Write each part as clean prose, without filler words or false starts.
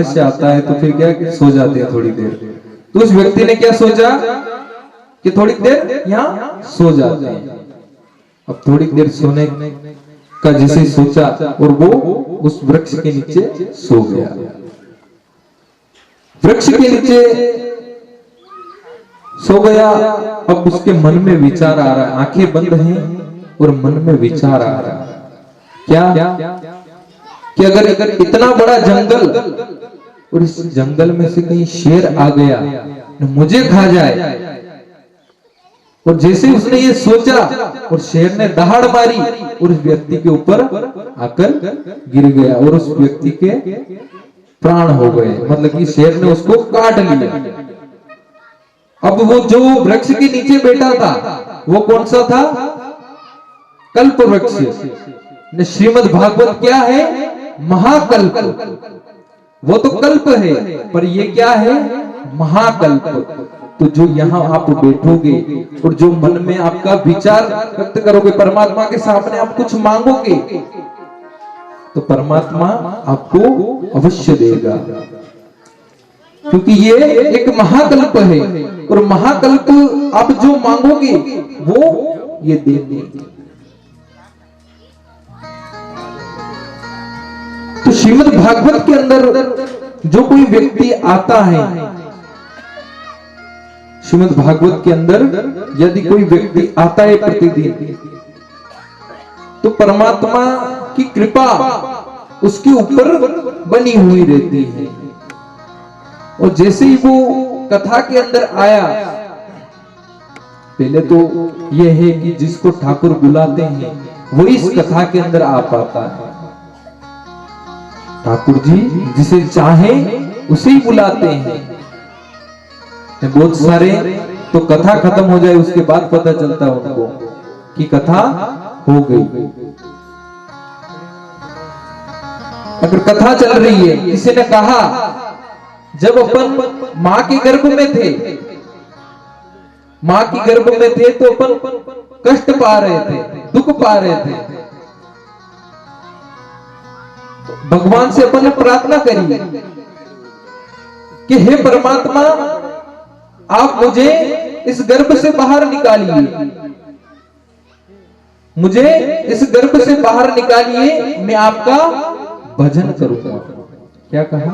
से आता है तो फिर क्या कि सो जाते हैं थोड़ी देर। तो उस व्यक्ति ने क्या सोचा कि थोड़ी देर यहाँ सो जाते हैं। अब थोड़ी देर सोने का जैसे सोचा और वो उस वृक्ष के नीचे सो गया। वृक्ष के नीचे सो गया। अब उसके मन में विचार आ रहा है, आंखें बंद हैं और मन में विचार आ रहा है क्या कि अगर इतना बड़ा जंगल और इस जंगल में से कहीं शेर आ गया मुझे खा जाए। और जैसे उसने ये सोचा और शेर ने दहाड़ मारी और उस व्यक्ति के ऊपर आकर गिर गया और उस व्यक्ति के प्राण हो गए, मतलब कि शेर ने उसको काट लिया। अब वो जो वृक्ष के नीचे बैठा था वो कौन सा था? कल्प वृक्ष। श्रीमद् भागवत क्या है? महाकल्प। वो तो कल्प है पर ये क्या है? महाकल्प। तो जो यहाँ आप बैठोगे और जो मन में आपका विचार व्यक्त करोगे, परमात्मा के सामने आप कुछ मांगोगे तो परमात्मा आपको अवश्य देगा, क्योंकि ये एक महाकल्प है और महाकल्प आप जो मांगोगे वो ये दे देंगे। तो श्रीमद् भागवत के अंदर जो कोई व्यक्ति आता है, श्रीमद् भागवत के अंदर यदि कोई व्यक्ति आता है प्रतिदिन, तो परमात्मा की कृपा उसके ऊपर बनी हुई रहती है। और जैसे ही वो कथा के अंदर आया, पहले तो यह है कि जिसको ठाकुर बुलाते हैं वो इस कथा के अंदर आ पाता है। ठाकुर जी जिसे चाहे उसे ही बुलाते हैं। बहुत सारे तो कथा खत्म हो जाए उसके बाद पता चलता है उनको कि कथा हो गई। अगर कथा चल रही है, किसी ने कहा जब अपन मां के गर्भ में थे, मां के गर्भ में थे तो अपन कष्ट पा रहे थे, दुख पा रहे थे, तो भगवान से अपन ने प्रार्थना करी कि हे परमात्मा आप मुझे इस गर्भ से बाहर निकालिए, मुझे इस गर्भ से बाहर निकालिए, मैं आपका भजन करूंगा। क्या कहा?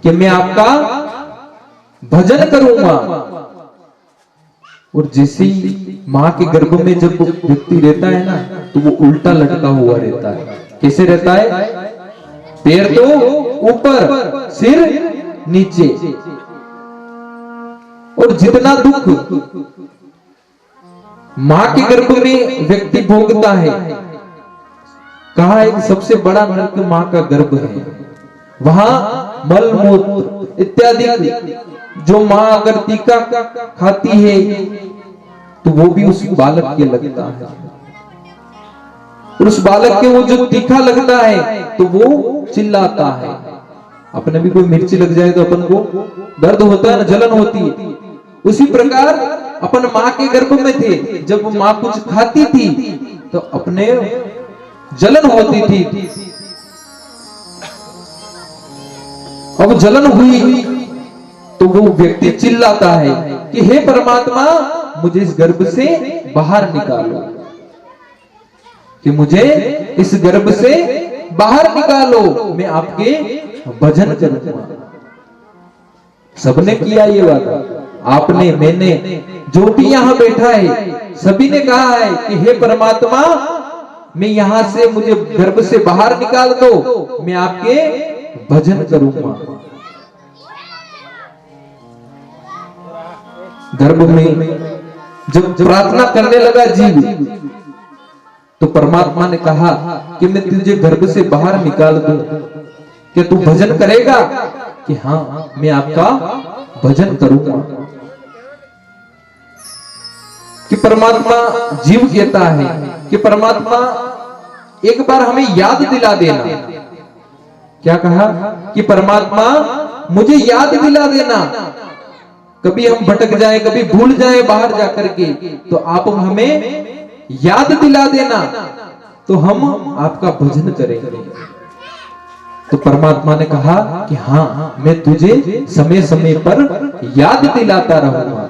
कि मैं आपका भजन करूंगा। और जैसे ही मां के गर्भ में जब व्यक्ति रहता है ना, तो वो उल्टा लटका हुआ रहता है। कैसे रहता है? पैर तो ऊपर, सिर नीचे। और जितना दुख मां के गर्भ में व्यक्ति भोगता है, कहा एक सबसे बड़ा नरक मां का गर्भ है। वहां मल मूत्र इत्यादि जो मां अगर टीका खाती है तो वो भी उस बालक के लगता है। और उस बालक के वो जो तीखा लगता है तो वो चिल्लाता है। अपने भी कोई मिर्ची लग जाए तो अपन को दर्द होता है ना, जलन होती है। उसी प्रकार अपन मां के गर्भ में थे, जब मां कुछ खाती थी तो अपने जलन होती थी। अब जलन हुई तो वो व्यक्ति चिल्लाता है कि हे परमात्मा मुझे इस गर्भ से बाहर निकालो, कि मुझे इस गर्भ से बाहर निकालो, मैं आपके भजन करूंगा। सबने किया ये बात, आपने, मैंने, जो भी यहां बैठा है सभी ने कहा है कि हे परमात्मा मैं यहां से, मुझे गर्भ से बाहर निकाल दो, मैं आपके भजन करूंगा। गर्भ में जब प्रार्थना करने लगा जीव, तो परमात्मा ने कहा कि मैं तुझे गर्भ से बाहर निकाल दूं, क्या तू भजन करेगा? कि हाँ मैं आपका भजन करूंगा। कि परमात्मा, जीव कहता है कि परमात्मा एक बार हमें याद दिला देना। क्या कहा? कि परमात्मा मुझे याद दिला देना, कभी हम भटक जाए, कभी भूल जाए बाहर जाकर के, तो आप हमें याद दिला देना, तो हम आपका भजन करेंगे। तो परमात्मा ने कहा कि हाँ, मैं तुझे समय समय पर याद दिलाता रहूंगा।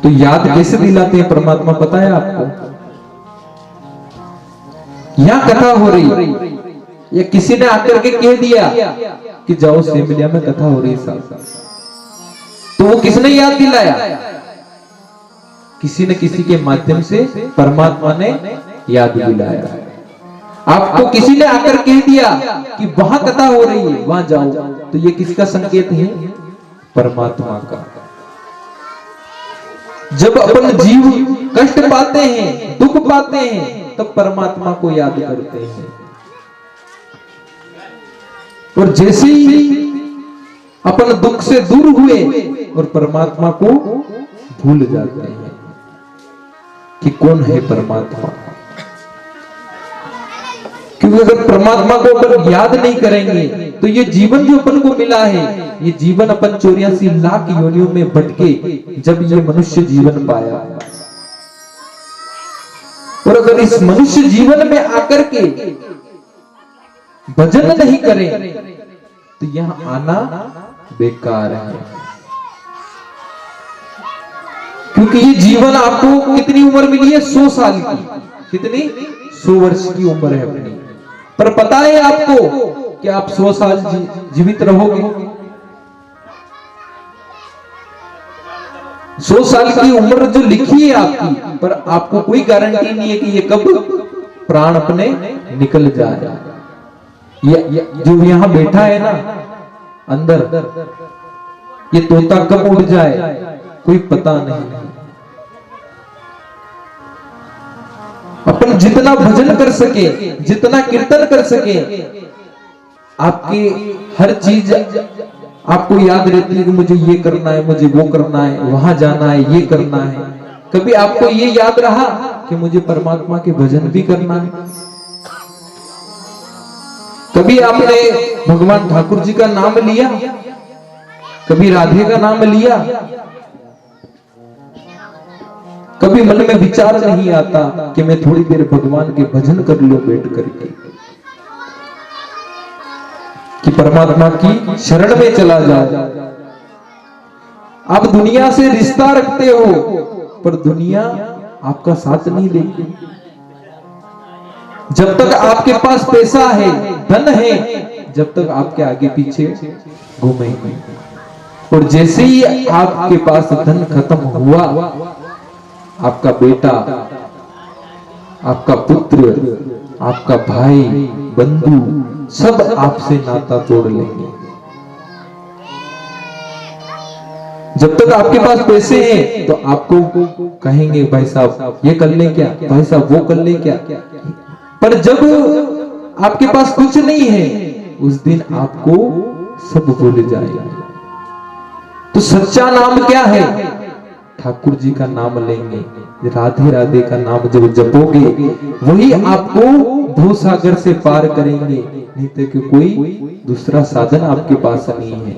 तो याद कैसे दिलाते हैं परमात्मा, पता है आपको? यहां कथा हो रही, या किसी ने आकर के कह दिया कि जाओ सेमिलिया में कथा हो रही साहब, तो वो किसने याद दिलाया? किसी न किसी के माध्यम से परमात्मा ने याद दिलाया। आपको किसी ने आकर कह दिया कि वहां कथा हो रही है, वहां जाओ, तो ये किसका संकेत है? परमात्मा का। जब अपन जीव कष्ट पाते हैं, दुख पाते हैं, तब परमात्मा को याद करते हैं, और जैसे ही अपन दुख से दूर हुए और परमात्मा को भूल जाते हैं कि कौन है परमात्मा। क्योंकि अगर परमात्मा को अपन याद नहीं करेंगे तो ये जीवन जो अपन को मिला है, ये जीवन अपन 84 लाख योनियों में भटके जब ये मनुष्य जीवन पाया, और अगर इस मनुष्य जीवन में आकर के भजन नहीं करें तो यहां आना बेकार है। क्योंकि ये जीवन आपको कितनी उम्र मिली है? 100 साल की। कितनी? 100 वर्ष की उम्र है अपनी। पर पता है आपको कि आप 100 साल जीवित रहोगे? 100 साल की उम्र जो लिखी है आपकी, पर आपको कोई गारंटी नहीं है कि ये कब प्राण अपने निकल जाए। ये जो यहाँ बैठा है ना अंदर, ये तोता कब उड़ जाए कोई पता नहीं। अपन जितना भजन कर सके, जितना कीर्तन कर सके, आपकी हर चीज आपको याद रहती है कि मुझे ये करना है, मुझे वो करना है, वहां जाना है, ये करना है। कभी आपको ये याद रहा कि मुझे परमात्मा के भजन भी करना है? कभी आपने भगवान ठाकुर जी का नाम लिया? कभी राधे का नाम लिया? कभी मन में विचार नहीं आता कि मैं थोड़ी देर भगवान के भजन कर लूं बैठ करके, कि परमात्मा की शरण में चला जाओ। आप दुनिया से रिश्ता रखते हो, पर दुनिया आपका साथ नहीं देगी। जब तक आपके पास पैसा है, धन है, जब तक आपके आगे पीछे घूमेंगे, और जैसे ही आपके पास धन खत्म हुआ, आपका बेटा, आपका पुत्र, आपका भाई, बंधु, सब आपसे नाता तोड़ लेंगे। जब तक आपके पास पैसे हैं तो आपको कहेंगे भाई साहब ये कर ले क्या, भाई साहब वो कर ले क्या। पर जब आपके पास कुछ नहीं है, उस दिन आपको सब भूल जाएगा। तो सच्चा नाम क्या है? ठाकुर जी का नाम लेंगे, राधे राधे का नाम जब जपोगे, वही आपको भवसागर से पार करेंगे, नहीं तो कि कोई दूसरा साधन आपके पास नहीं है।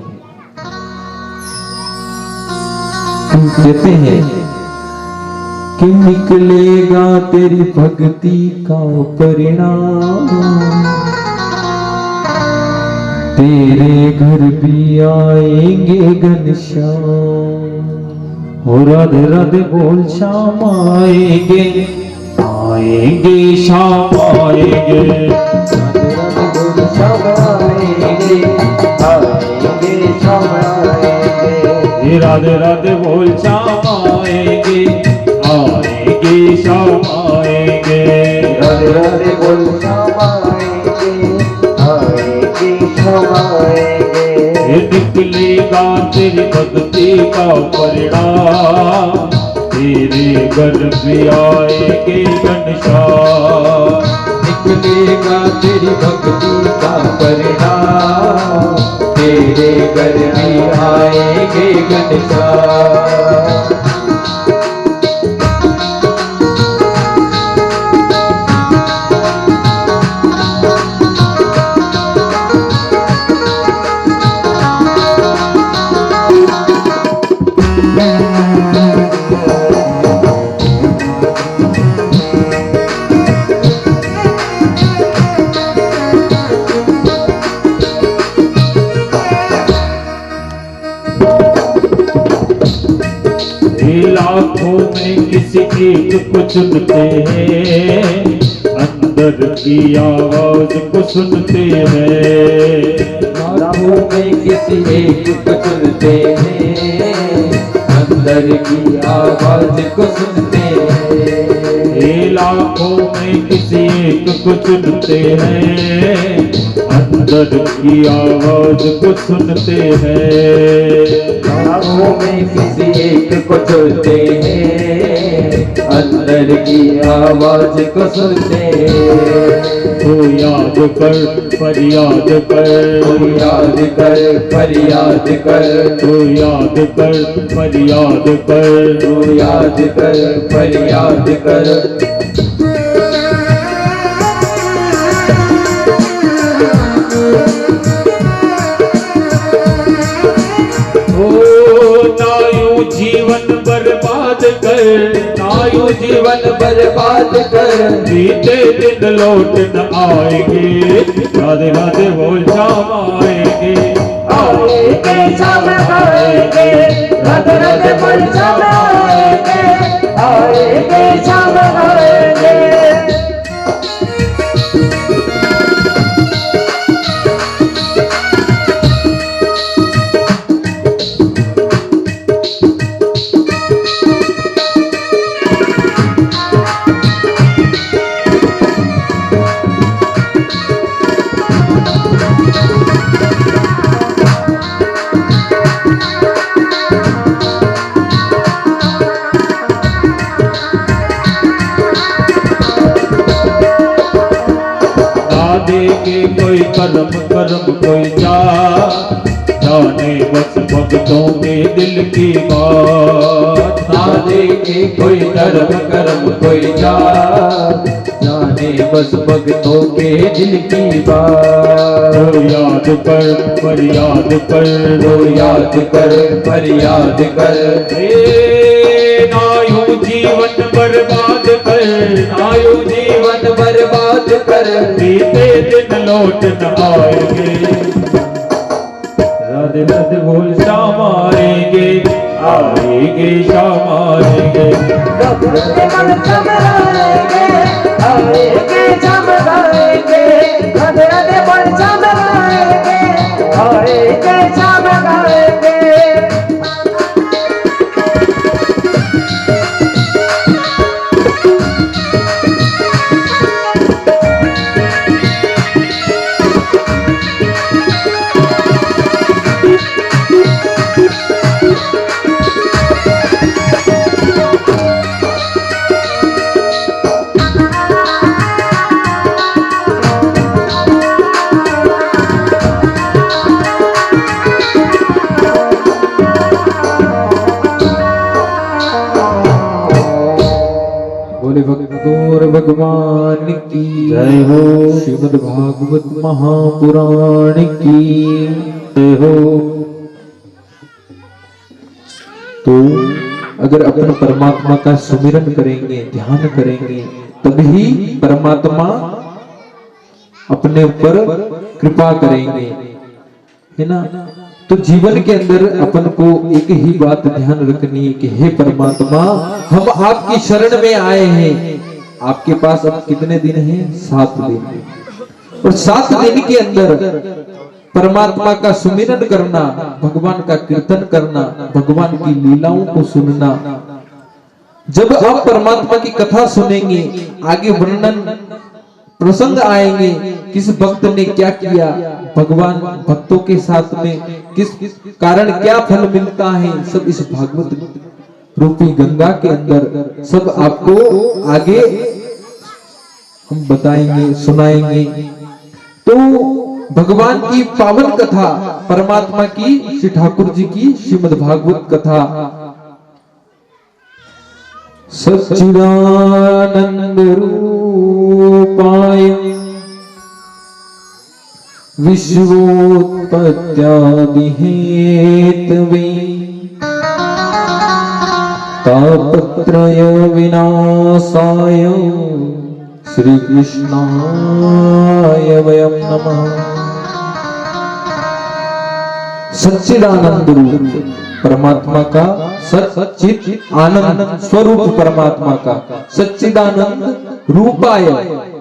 कहते हैं कि निकलेगा तेरी भक्ति का परिणाम, तेरे घर भी आएंगे घनश्याम। हो राधे राधे बोल श्याम आएंगे, आएंगे श्याम आएंगे, राधे राधे बोल श्याम आएंगे, आएंगे श्याम आएंगे, राधे राधे बोल श्याम आएंगे, आएंगे श्याम आएंगे, राधे राधे बोल श्याम आएंगे, आएंगे श्याम आएंगे। निकलेगा तेरी भक्ति का परिणाम, तेरे घर भी आएंगे घनश्याम। निकलेगा तेरी भक्ति का परिणाम, तेरे घर भी आएंगे घनश्याम। लाखों में किसी एक को चुनते हैं, अंदर की आवाज को सुनते हैं। लाखों में किसी एक को चुनते हैं, अंदर की आवाज को सुनते हैं। ये लाखों में किसी एक को चुनते हैं, अंदर की आवाज को सुनते हैं। लाखों में किसी एक को चुनते हैं, अंदर की आवाज को सुनते हैं। तो याद कर फरियाद कर, तो याद कर फरियाद कर, तो याद कर फरियाद कर, तो याद कर फरियाद कर। जीवन बर्बाद कर, नायु जीवन बर्बाद कर, बीते दिन लौट न आएंगे। राधे राधे बोल शाम आएंगे, आएंगे शाम आएंगे, राधे राधे बोल शाम आएंगे, आएंगे शाम आएंगे। के कोई कर्म कर्म कोई जाने बस भक्तों के दिल की बात। ना देखे कोई कर्म कर्म कोई जाने बस भक्तों के दिल की बात। तो याद कर फरियाद कर, तो याद कर फरियाद कर। नायु जीवन बर्बाद कर, नायु जीवन बर्बाद कर, बीते दिन लौट न आएंगे। राधे राधे बोल शाम आएंगे, आएंगे शाम आएंगे। राधे राधे बोल शाम आएंगे, आएंगे शाम आएंगे, राधे राधे बोल शाम आएंगे, आएंगे शाम आएंगे। बोले भगतोर भगवान की जय हो। श्रीमद् भागवत महापुराण की जय हो। तो अगर अपन परमात्मा का सुमिरन करेंगे, ध्यान करेंगे, तभी परमात्मा अपने ऊपर कृपा करेंगे, है ना। तो जीवन के अंदर अपन को एक ही बात ध्यान रखनी है कि हे परमात्मा, हम आपकी शरण में आए हैं। आपके पास अब कितने दिन हैं? 7 दिन। और 7 दिन के अंदर परमात्मा का सुमिरन करना, भगवान का कीर्तन करना, भगवान की लीलाओं को सुनना। जब आप परमात्मा की कथा सुनेंगे, आगे वर्णन प्रसंग आएंगे, किस भक्त ने क्या किया, भगवान भक्तों के साथ में किस कारण क्या फल मिलता है, सब इस भागवत रूपी गंगा के अंदर सब आपको आगे हम बताएंगे, सुनाएंगे। तो भगवान की पावन कथा, परमात्मा की, श्री ठाकुर जी की श्रीमद् भागवत कथा, सच्चिदानंद रूपाय विश्वोत्पत्त्यादि हेतवे तापत्रय विनाशाय श्री कृष्णाय वयं नमः। सच्चिदानंद रूप परमात्मा का सच्चित आनंद स्वरूप, परमात्मा का सच्चिदानंद रूपाय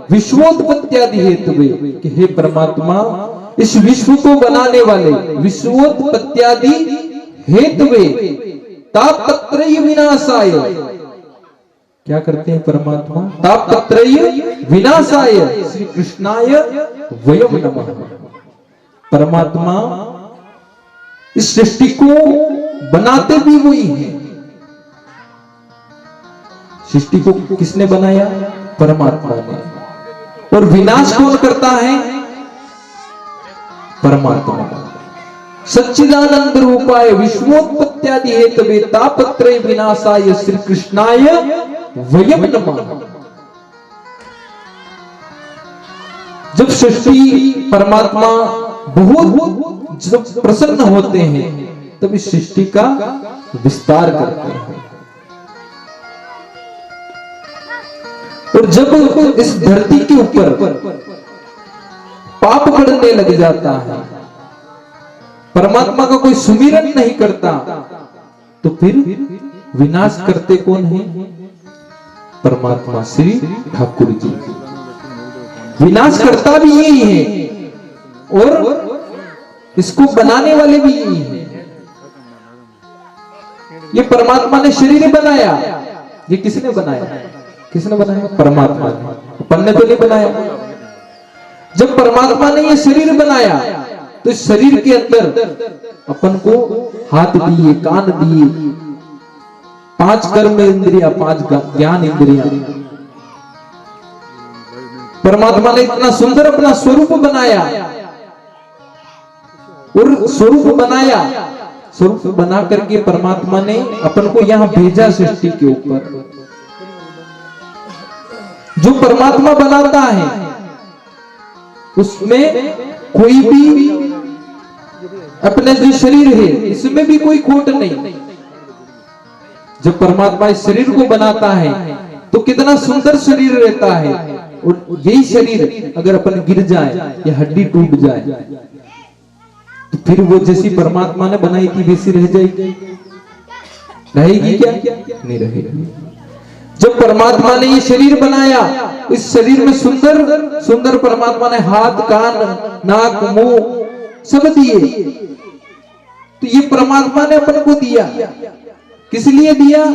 विश्वोत्पत्त्यादि हेतुवे, कि हे परमात्मा इस विश्व को बनाने वाले, विश्वोत्पत्त्यादि हेतुवे तापत्रय विनाशाय, क्या करते हैं परमात्मा? तापत्रय विनाशाय श्री कृष्णाय वयम नमः। परमात्मा इस सृष्टि को बनाते भी वही है। सृष्टि को किसने बनाया? परमात्मा ने। और विनाश कौन करता है? परमात्मा। सच्चिदानंद रूपाय विश्वोत्पत्त्यादि हेतवे तापत्रय विनाशाय श्री कृष्णाय वयम नमः। जब सृष्टि परमात्मा बहुत जब प्रसन्न होते हैं तब इस सृष्टि का विस्तार करते हैं। और जब इस धरती के ऊपर पाप बढ़ने लग जाता है, परमात्मा का कोई सुमिरन नहीं करता, तो फिर विनाश करते कौन है? परमात्मा श्री ठाकुर जी। विनाश करता भी यही है और इसको बनाने वाले भी यही है। ये परमात्मा ने शरीर बनाया, ये किसने बनाया? किसने बनाया? परमात्मा ने। अपन ने तो नहीं बनाया। जब परमात्मा ने ये शरीर बनाया तो इस शरीर के अंदर अपन को हाथ दिए, कान दिए, 5 कर्म इंद्रियां, 5 ज्ञान इंद्रियां। परमात्मा ने इतना सुंदर अपना स्वरूप बनाया और स्वरूप बनाया, स्वरूप बना करके परमात्मा ने अपन को यहां भेजा सृष्टि के ऊपर। जो परमात्मा बनाता है उसमें कोई भी, अपने जो शरीर है इसमें भी कोई खोट नहीं। जब परमात्मा इस शरीर को बनाता है तो कितना सुंदर शरीर रहता है, और यही शरीर अगर अपन गिर जाए या हड्डी टूट जाए तो फिर वो जैसी परमात्मा ने बनाई थी वैसी रह जाएगी? रहेगी क्या? नहीं रहेगी। जब परमात्मा ने ये शरीर बनाया, इस शरीर में सुंदर सुंदर परमात्मा ने हाथ, कान, नाक, मुंह सब दिए, तो ये परमात्मा ने अपन को दिया। किस लिए दिया?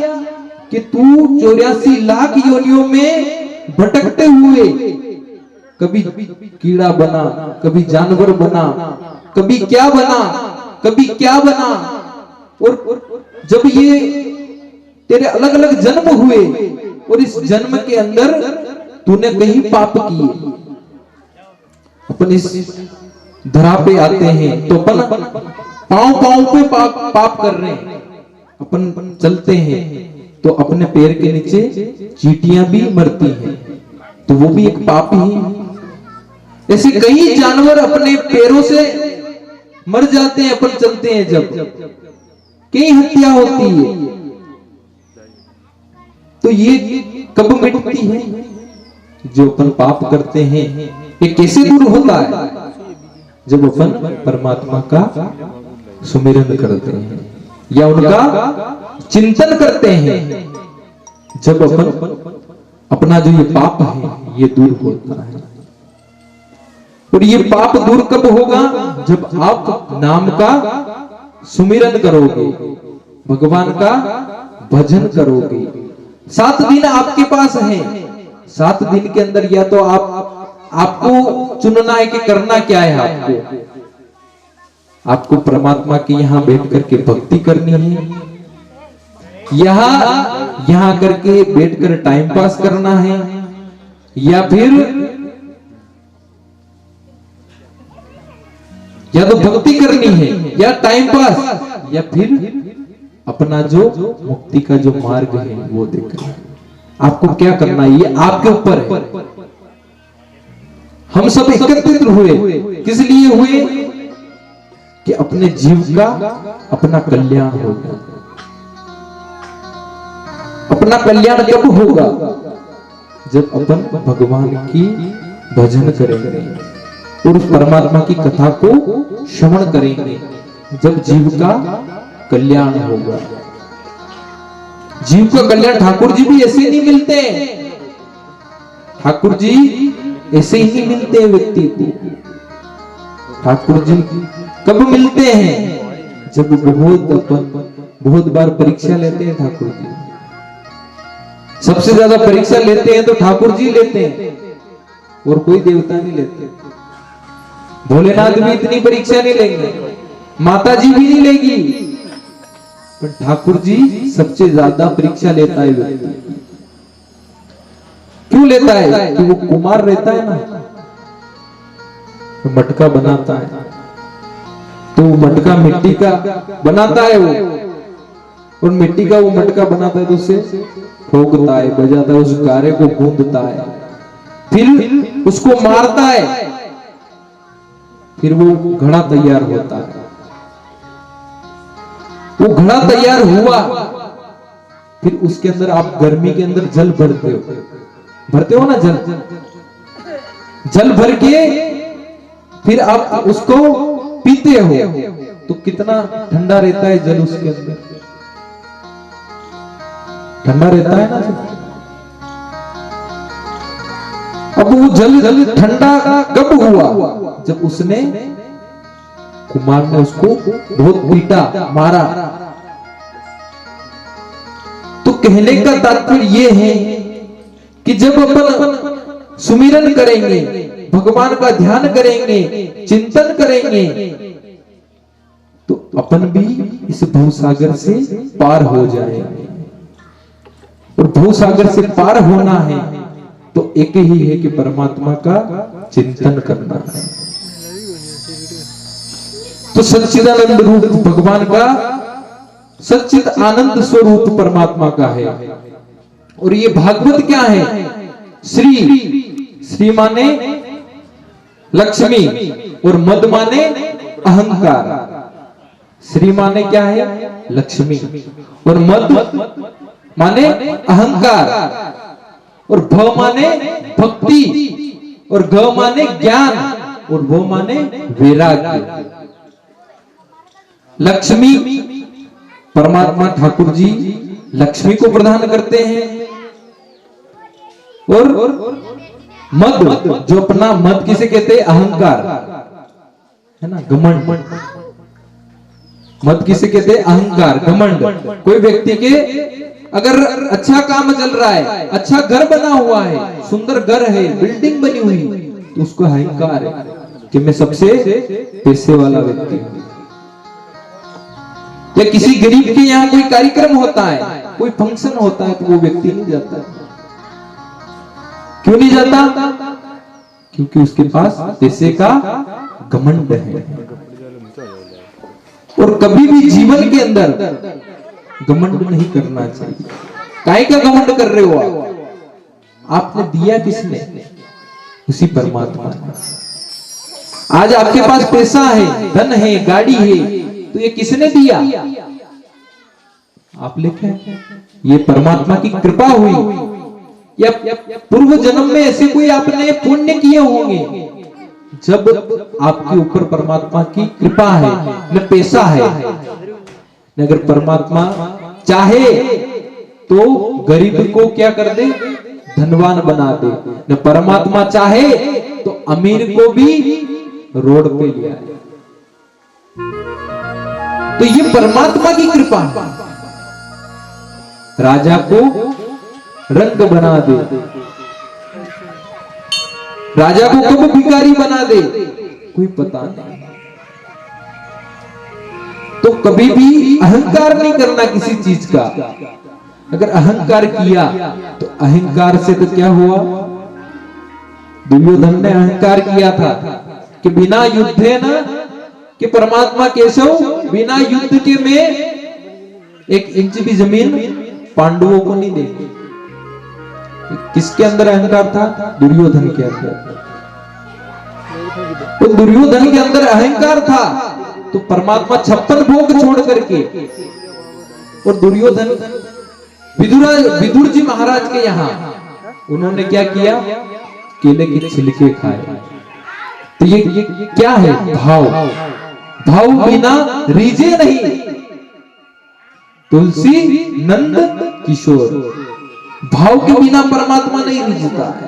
कि तू 84 लाख योनियों में भटकते हुए कभी कीड़ा बना, कभी जानवर बना, कभी क्या बना, कभी क्या बना, और जब ये तेरे अलग अलग जन्म हुए और इस जन्म के अंदर तूने कहीं पाप किए, अपन इस धरा पे आते हैं तो अपन पांव पांव पे पाप कर रहे हैं। अपन चलते हैं तो अपने पैर के नीचे चींटियां भी मरती हैं, तो वो भी एक पाप ही है। ऐसे कई जानवर अपने पैरों से मर जाते हैं, अपन चलते हैं जब, कई हत्या होती है। तो ये कब मिटती है? जो अपन पाप करते हैं ये कैसे दूर होता है? जब अपन परमात्मा का सुमिरन करते हैं या उनका चिंतन करते हैं, जब अपन अपना जो ये पाप है ये दूर होता है। और ये पाप दूर कब होगा? जब आप नाम का सुमिरन करोगे, भगवान का भजन करोगे। 7 दिन आपके पास है, 7 दिन के अंदर या तो आपको चुनना है कि करना क्या है। आपको परमात्मा के यहां बैठ करके भक्ति करनी है, यहां करके बैठकर टाइम पास करना है, या तो भक्ति करनी है या टाइम पास, या फिर अपना जो मुक्ति का जो मार्ग है वो देखना है। आपको क्या करना है ये आपके ऊपर है। हम सब एकत्रित हुए किस लिए हुए? कि अपने जीव का अपना कल्याण होगा। अपना कल्याण कब होगा? जब अपन भगवान की भजन करेंगे और उस परमात्मा की कथा को श्रवण करेंगे। जब जीव का कल्याण होगा। जीव का कल्याण, ठाकुर जी भी ऐसे नहीं मिलते हैं, ठाकुर जी ऐसे ही नहीं मिलते हैं व्यक्ति को। ठाकुर जी कब मिलते हैं? जब बहुत बार परीक्षा लेते हैं ठाकुर जी। सबसे ज्यादा परीक्षा लेते हैं तो ठाकुर जी लेते हैं, और कोई देवता नहीं लेते। भोलेनाथ भी इतनी परीक्षा नहीं लेंगे, माता जी भी नहीं लेगी, पर ठाकुर जी सबसे ज्यादा परीक्षा लेता है व्यक्ति। क्यों लेता है? कि वो कुमार रहता है ना, तो मटका बनाता है, तो वो मटका मिट्टी का बनाता है वो, और मिट्टी का वो मटका बनाता है तो उसे ठोकता है, बजाता है, उस गारे को गूंदता है, फिर उसको मारता है, फिर वो घड़ा तैयार होता है। वो घड़ा तैयार हुआ, फिर उसके अंदर आप गर्मी के अंदर जल भरते हो ना, जल भर के फिर आप उसको पीते हो, तो कितना ठंडा रहता है जल उसके अंदर, ठंडा रहता है ना। अब वो जल ठंडा कब हुआ? जब उसने, कुमार ने उसको बहुत पीटा, मारा। तो कहने का तात्पर्य ये है कि जब अपन सुमिरन करेंगे, भगवान का ध्यान करेंगे, चिंतन करेंगे, तो अपन भी इस भवसागर से पार हो जाएंगे। और भवसागर से पार होना है तो एक ही है कि परमात्मा का चिंतन करना है। तो सच्चिदानंद रूप भगवान का, सच्चिद आनंद स्वरूप परमात्मा का है। और ये भागवत क्या है? श्री माने लक्ष्मी और मद माने अहंकार। श्री माने क्या है? लक्ष्मी, और मद माने अहंकार, और भ माने भक्ति, और ग माने ज्ञान, और वो माने वैराग्य। लक्ष्मी, परमात्मा ठाकुर जी लक्ष्मी को प्रदान करते हैं, और मद, जो अपना मद किसे कहते हैं? अहंकार, है ना, घमंड। मद किसे कहते हैं? अहंकार, घमंड। कोई व्यक्ति के अगर अच्छा काम चल रहा है, अच्छा घर बना हुआ है, सुंदर घर है, बिल्डिंग बनी हुई, तो उसको अहंकार है कि मैं सबसे पैसे वाला व्यक्ति हूं। या किसी गरीब के यहाँ कोई कार्यक्रम होता है, कोई फंक्शन होता है, तो वो व्यक्ति नहीं जाता। क्यों नहीं जाता? क्योंकि उसके पास पैसे का घमंड है। और कभी भी जीवन के अंदर घमंड नहीं करना चाहिए। काहे का घमंड कर रहे हो आप? आपने दिया किसने? उसी परमात्मा ने। आज आपके पास पैसा है, धन है, गाड़ी है, तो ये किसने दिया? आप लेके आए। ये परमात्मा की कृपा हुई, या पूर्व जन्म में ऐसे कोई आपने पुण्य किए होंगे, जब आपके ऊपर परमात्मा की कृपा है, न पैसा है। अगर परमात्मा चाहे तो गरीब को क्या कर दे? धनवान बना दे। न परमात्मा चाहे तो अमीर को भी रोड पे ले आए। तो ये परमात्मा की कृपा है। राजा को रंग बना दे, राजा को कब भिखारी बना दे कोई पता नहीं। तो कभी भी अहंकार नहीं करना किसी चीज का। अगर अहंकार किया तो अहंकार से तो क्या हुआ? दुर्योधन ने अहंकार किया था कि बिना युद्धे न, कि परमात्मा केशव बिना युद्ध के में 1 इंच भी जमीन पांडवों को नहीं देंगे। किसके अंदर अहंकार था? दुर्योधन के अंदर। तो दुर्योधन के अंदर अहंकार था, तो परमात्मा 56 भोग छोड़ करके, और दुर्योधन विदुर जी महाराज के यहाँ उन्होंने क्या किया? केले के छिलके खाए। तो ये क्या है? भाव। भाव बिना रीझे नहीं। तुलसी नंद किशोर। भाव के बिना परमात्मा नहीं रिझता है।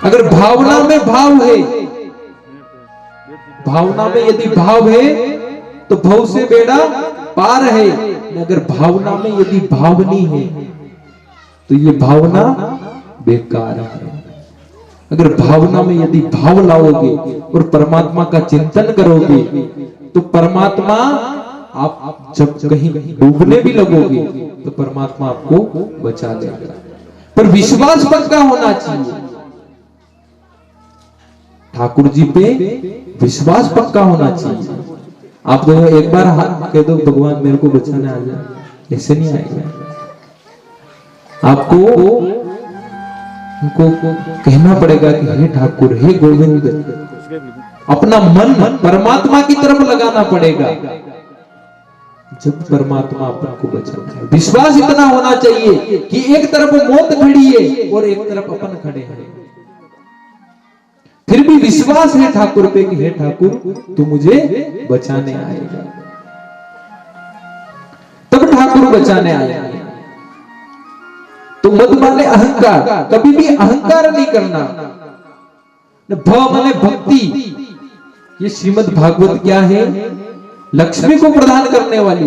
अगर भावना में भाव है, भावना में यदि भाव है तो भव से बेड़ा पार है। अगर भावना में यदि भाव नहीं है तो ये भावना बेकार है। अगर भावना में यदि भाव लाओगे और परमात्मा का चिंतन करोगे तो परमात्मा, आप जब कहीं डूबने भी लगोगे तो परमात्मा आपको बचा लेगा। पर विश्वास पक्का होना चाहिए। ठाकुर जी पे विश्वास पक्का होना चाहिए। आप तो एक बार कह दो भगवान मेरे को बचाने आ जाए, ऐसे नहीं आएगा। आपको उनको कहना पड़ेगा कि हे ठाकुर, हे गोविंद, अपना मन परमात्मा की तरफ लगाना पड़ेगा। जब परमात्मा अपन को बचाना है, विश्वास इतना होना चाहिए कि एक तरफ मौत खड़ी है और एक तरफ अपन खड़े हैं, फिर भी विश्वास है ठाकुर पे कि हे ठाकुर तू मुझे बचाने आएगा। तब ठाकुर बचाने आएगा। तो मद माने अहंकार, कभी भी अहंकार नहीं करना। भव माने भक्ति। ये श्रीमद् भागवत क्या है? लक्ष्मी को प्रदान करने वाली।